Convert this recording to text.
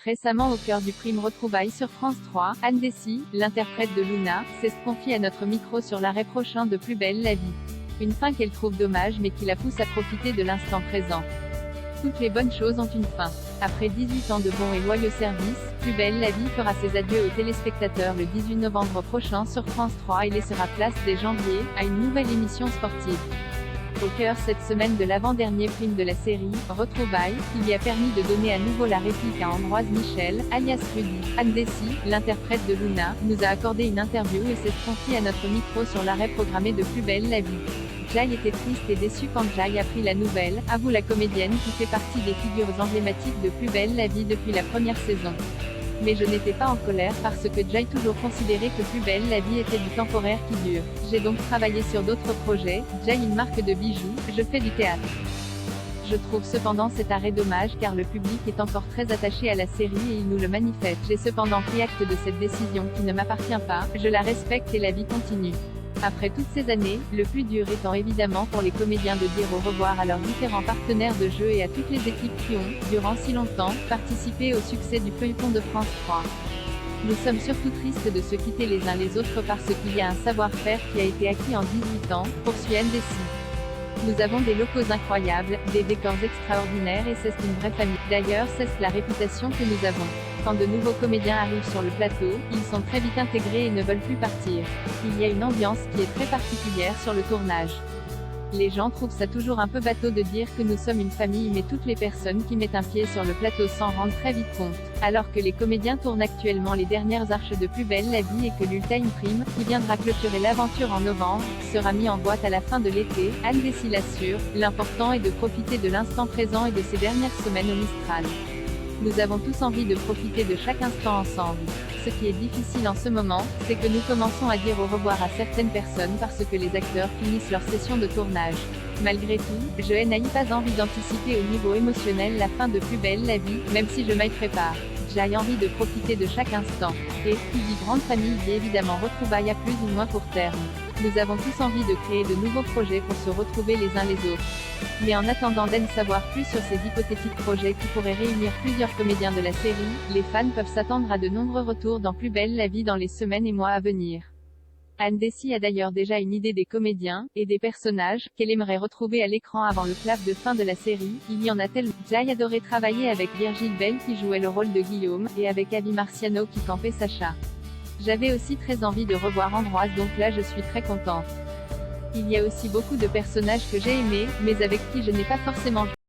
Récemment au cœur du prime retrouvailles sur France 3, Anne Dessy, l'interprète de Luna, s'est confiée à notre micro sur l'arrêt prochain de Plus belle la vie. Une fin qu'elle trouve dommage mais qui la pousse à profiter de l'instant présent. Toutes les bonnes choses ont une fin. Après 18 ans de bons et loyaux services, Plus belle la vie fera ses adieux aux téléspectateurs le 18 novembre prochain sur France 3 et laissera place dès janvier, à une nouvelle émission sportive. Au cœur cette semaine de l'avant-dernier prime de la série, Retrouvailles, qui lui a permis de donner à nouveau la réplique à Ambroise Michel, alias Rudy. Anne Dessy, l'interprète de Luna, nous a accordé une interview et s'est confiée à notre micro sur l'arrêt programmé de Plus belle la vie. Jai était triste et déçue quand Jai a pris la nouvelle, avoue la comédienne qui fait partie des figures emblématiques de Plus belle la vie depuis la première saison. Mais je n'étais pas en colère parce que Jai toujours considéré que Plus belle la vie était du temporaire qui dure. J'ai donc travaillé sur d'autres projets. Jai, une marque de bijoux, je fais du théâtre. Je trouve cependant cet arrêt dommage car le public est encore très attaché à la série et il nous le manifeste. J'ai cependant pris acte de cette décision qui ne m'appartient pas, je la respecte et la vie continue. Après toutes ces années, le plus dur étant évidemment pour les comédiens de dire au revoir à leurs différents partenaires de jeu et à toutes les équipes qui ont, durant si longtemps, participé au succès du feuilleton de France 3. Nous sommes surtout tristes de se quitter les uns les autres parce qu'il y a un savoir-faire qui a été acquis en 18 ans, poursuit Anne Dessy. Nous avons des locaux incroyables, des décors extraordinaires et c'est une vraie famille. D'ailleurs, c'est la réputation que nous avons. Quand de nouveaux comédiens arrivent sur le plateau, ils sont très vite intégrés et ne veulent plus partir. Il y a une ambiance qui est très particulière sur le tournage. Les gens trouvent ça toujours un peu bateau de dire que nous sommes une famille mais toutes les personnes qui mettent un pied sur le plateau s'en rendent très vite compte. Alors que les comédiens tournent actuellement les dernières arches de Plus belle la vie et que l'Ultime Prime, qui viendra clôturer l'aventure en novembre, sera mis en boîte à la fin de l'été, Anne Dessy l'assure, l'important est de profiter de l'instant présent et de ces dernières semaines au Mistral. Nous avons tous envie de profiter de chaque instant ensemble. Ce qui est difficile en ce moment, c'est que nous commençons à dire au revoir à certaines personnes parce que les acteurs finissent leur session de tournage. Malgré tout, je n'ai pas envie d'anticiper au niveau émotionnel la fin de Plus belle la vie, même si je m'y prépare. J'ai envie de profiter de chaque instant. Et, qui dit grande famille dit évidemment retrouvailles à plus ou moins court terme. Nous avons tous envie de créer de nouveaux projets pour se retrouver les uns les autres. Mais en attendant d'en savoir plus sur ces hypothétiques projets qui pourraient réunir plusieurs comédiens de la série, les fans peuvent s'attendre à de nombreux retours dans Plus belle la vie dans les semaines et mois à venir. Anne Dessy a d'ailleurs déjà une idée des comédiens, et des personnages, qu'elle aimerait retrouver à l'écran avant le clap de fin de la série. Il y en a tellement. Jai adorait travailler avec Virgile Bell qui jouait le rôle de Guillaume, et avec Avi Marciano qui campait Sacha. J'avais aussi très envie de revoir Ambroise donc là je suis très contente. Il y a aussi beaucoup de personnages que j'ai aimés, mais avec qui je n'ai pas forcément joué.